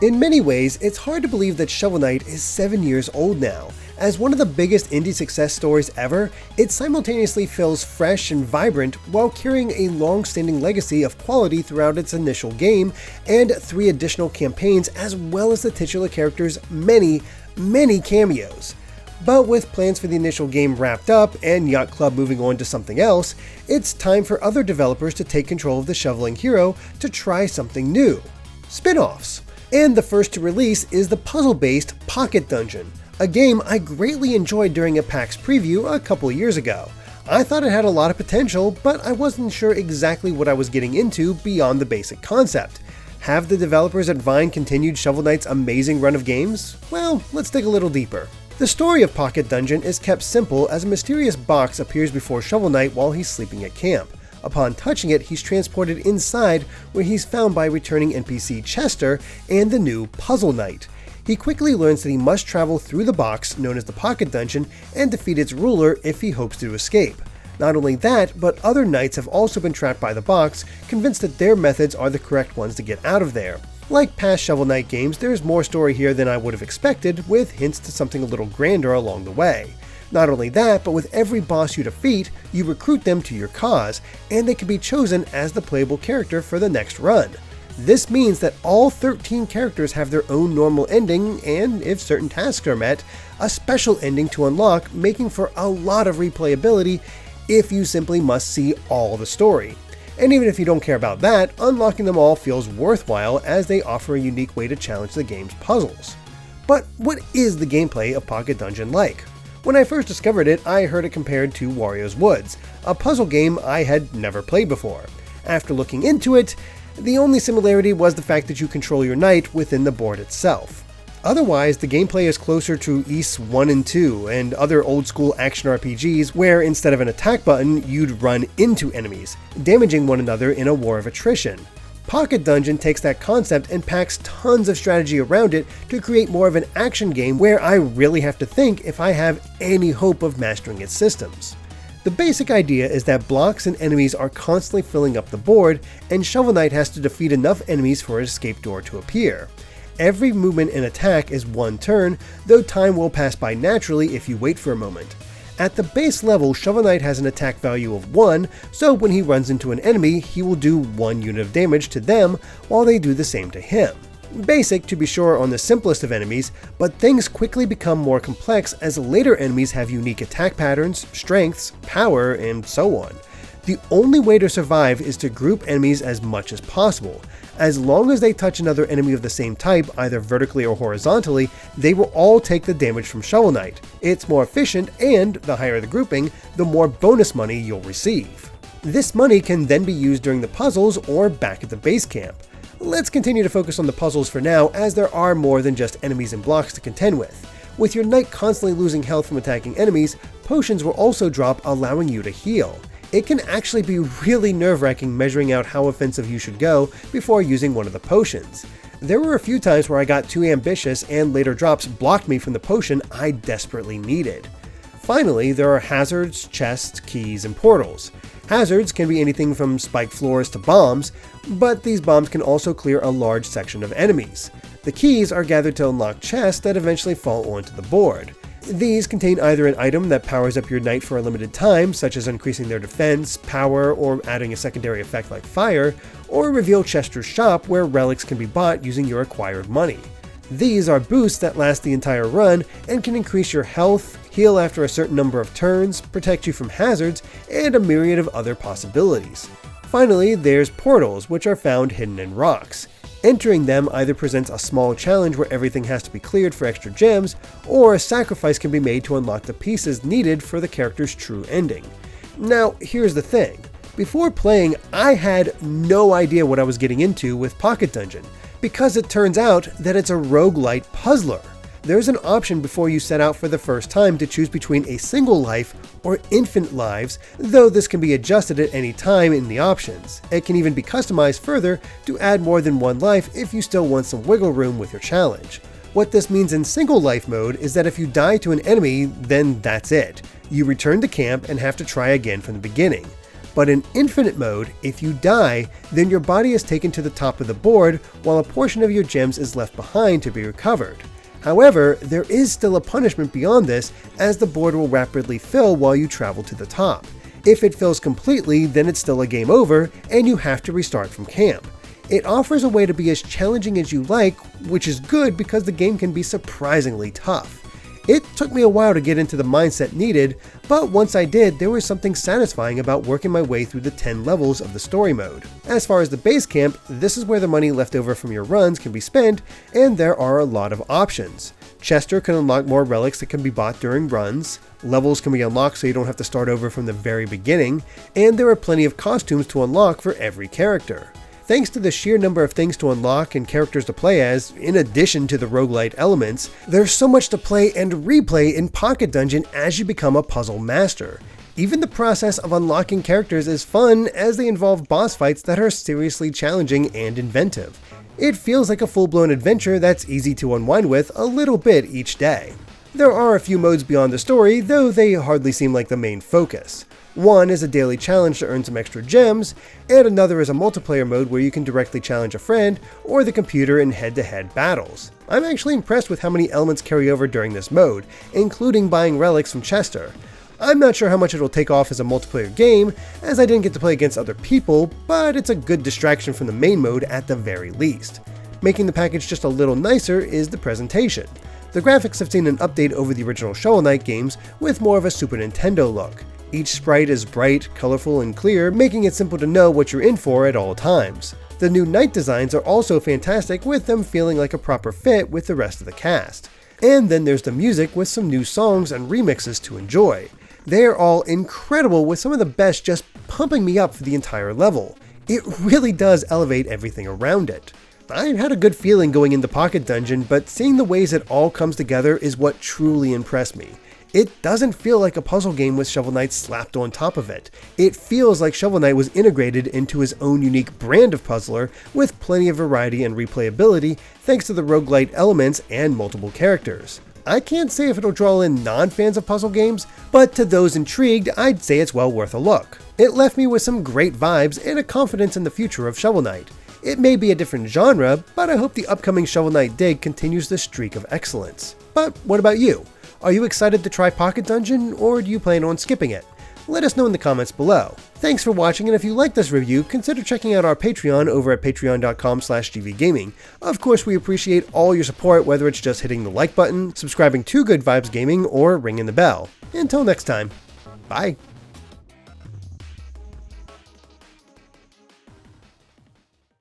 In many ways, it's hard to believe that Shovel Knight is 7 years old now. As one of the biggest indie success stories ever, it simultaneously feels fresh and vibrant while carrying a long-standing legacy of quality throughout its initial game and 3 additional campaigns, as well as the titular character's many cameos. But with plans for the initial game wrapped up and Yacht Club moving on to something else, it's time for other developers to take control of the shoveling hero to try something new. Spin-offs. And the first to release is the puzzle-based Pocket Dungeon, a game I greatly enjoyed during a PAX preview a couple years ago. I thought it had a lot of potential, but I wasn't sure exactly what I was getting into beyond the basic concept. Have the developers at Vine continued Shovel Knight's amazing run of games? Well, let's dig a little deeper. The story of Pocket Dungeon is kept simple as a mysterious box appears before Shovel Knight while he's sleeping at camp. Upon touching it, he's transported inside, where he's found by returning NPC Chester and the new Puzzle Knight. He quickly learns that he must travel through the box, known as the Pocket Dungeon, and defeat its ruler if he hopes to escape. Not only that, but other knights have also been trapped by the box, convinced that their methods are the correct ones to get out of there. Like past Shovel Knight games, there's more story here than I would have expected, with hints to something a little grander along the way. Not only that, but with every boss you defeat, you recruit them to your cause, and they can be chosen as the playable character for the next run. This means that all 13 characters have their own normal ending, and if certain tasks are met, a special ending to unlock, making for a lot of replayability if you simply must see all the story. And even if you don't care about that, unlocking them all feels worthwhile as they offer a unique way to challenge the game's puzzles. But what is the gameplay of Pocket Dungeon like? When I first discovered it, I heard it compared to Wario's Woods, a puzzle game I had never played before. After looking into it, the only similarity was the fact that you control your knight within the board itself. Otherwise, the gameplay is closer to Ys 1 and 2 and other old-school action RPGs where instead of an attack button, you'd run into enemies, damaging one another in a war of attrition. Pocket Dungeon takes that concept and packs tons of strategy around it to create more of an action game where I really have to think if I have any hope of mastering its systems. The basic idea is that blocks and enemies are constantly filling up the board, and Shovel Knight has to defeat enough enemies for an escape door to appear. Every movement and attack is one turn, though time will pass by naturally if you wait for a moment. At the base level, Shovel Knight has an attack value of 1, so when he runs into an enemy, he will do 1 unit of damage to them while they do the same to him. Basic, to be sure, on the simplest of enemies, but things quickly become more complex as later enemies have unique attack patterns, strengths, power, and so on. The only way to survive is to group enemies as much as possible. As long as they touch another enemy of the same type, either vertically or horizontally, they will all take the damage from Shovel Knight. It's more efficient, and the higher the grouping, the more bonus money you'll receive. This money can then be used during the puzzles or back at the base camp. Let's continue to focus on the puzzles for now, as there are more than just enemies and blocks to contend with. With your knight constantly losing health from attacking enemies, potions will also drop, allowing you to heal. It can actually be really nerve-wracking measuring out how offensive you should go before using one of the potions. There were a few times where I got too ambitious and later drops blocked me from the potion I desperately needed. Finally, there are hazards, chests, keys, and portals. Hazards can be anything from spiked floors to bombs, but these bombs can also clear a large section of enemies. The keys are gathered to unlock chests that eventually fall onto the board. These contain either an item that powers up your knight for a limited time, such as increasing their defense, power, or adding a secondary effect like fire, or reveal Chester's shop where relics can be bought using your acquired money. These are boosts that last the entire run and can increase your health, heal after a certain number of turns, protect you from hazards, and a myriad of other possibilities. Finally, there's portals, which are found hidden in rocks. Entering them either presents a small challenge where everything has to be cleared for extra gems, or a sacrifice can be made to unlock the pieces needed for the character's true ending. Now, here's the thing. Before playing, I had no idea what I was getting into with Pocket Dungeon, because it turns out that it's a roguelite puzzler. There's an option before you set out for the first time to choose between a single life or infinite lives, though this can be adjusted at any time in the options. It can even be customized further to add more than one life if you still want some wiggle room with your challenge. What this means in single life mode is that if you die to an enemy, then that's it. You return to camp and have to try again from the beginning. But in infinite mode, if you die, then your body is taken to the top of the board while a portion of your gems is left behind to be recovered. However, there is still a punishment beyond this, as the board will rapidly fill while you travel to the top. If it fills completely, then it's still a game over, and you have to restart from camp. It offers a way to be as challenging as you like, which is good because the game can be surprisingly tough. It took me a while to get into the mindset needed, but once I did, there was something satisfying about working my way through the 10 levels of the story mode. As far as the base camp, this is where the money left over from your runs can be spent, and there are a lot of options. Chester can unlock more relics that can be bought during runs, levels can be unlocked so you don't have to start over from the very beginning, and there are plenty of costumes to unlock for every character. Thanks to the sheer number of things to unlock and characters to play as, in addition to the roguelite elements, there's so much to play and replay in Pocket Dungeon as you become a puzzle master. Even the process of unlocking characters is fun, as they involve boss fights that are seriously challenging and inventive. It feels like a full-blown adventure that's easy to unwind with a little bit each day. There are a few modes beyond the story, though they hardly seem like the main focus. One is a daily challenge to earn some extra gems, and another is a multiplayer mode where you can directly challenge a friend or the computer in head-to-head battles. I'm actually impressed with how many elements carry over during this mode, including buying relics from Chester. I'm not sure how much it'll take off as a multiplayer game, as I didn't get to play against other people, but it's a good distraction from the main mode at the very least. Making the package just a little nicer is the presentation. The graphics have seen an update over the original Shovel Knight games with more of a Super Nintendo look. Each sprite is bright, colorful, and clear, making it simple to know what you're in for at all times. The new knight designs are also fantastic, with them feeling like a proper fit with the rest of the cast. And then there's the music with some new songs and remixes to enjoy. They're all incredible, with some of the best just pumping me up for the entire level. It really does elevate everything around it. I had a good feeling going into Pocket Dungeon, but seeing the ways it all comes together is what truly impressed me. It doesn't feel like a puzzle game with Shovel Knight slapped on top of it. It feels like Shovel Knight was integrated into his own unique brand of puzzler, with plenty of variety and replayability thanks to the roguelite elements and multiple characters. I can't say if it'll draw in non-fans of puzzle games, but to those intrigued, I'd say it's well worth a look. It left me with some great vibes and a confidence in the future of Shovel Knight. It may be a different genre, but I hope the upcoming Shovel Knight dig continues this streak of excellence. But what about you? Are you excited to try Pocket Dungeon, or do you plan on skipping it? Let us know in the comments below. Thanks for watching, and if you liked this review, consider checking out our Patreon over at patreon.com/gvgaming. Of course, we appreciate all your support, whether it's just hitting the like button, subscribing to Good Vibes Gaming, or ringing the bell. Until next time, bye.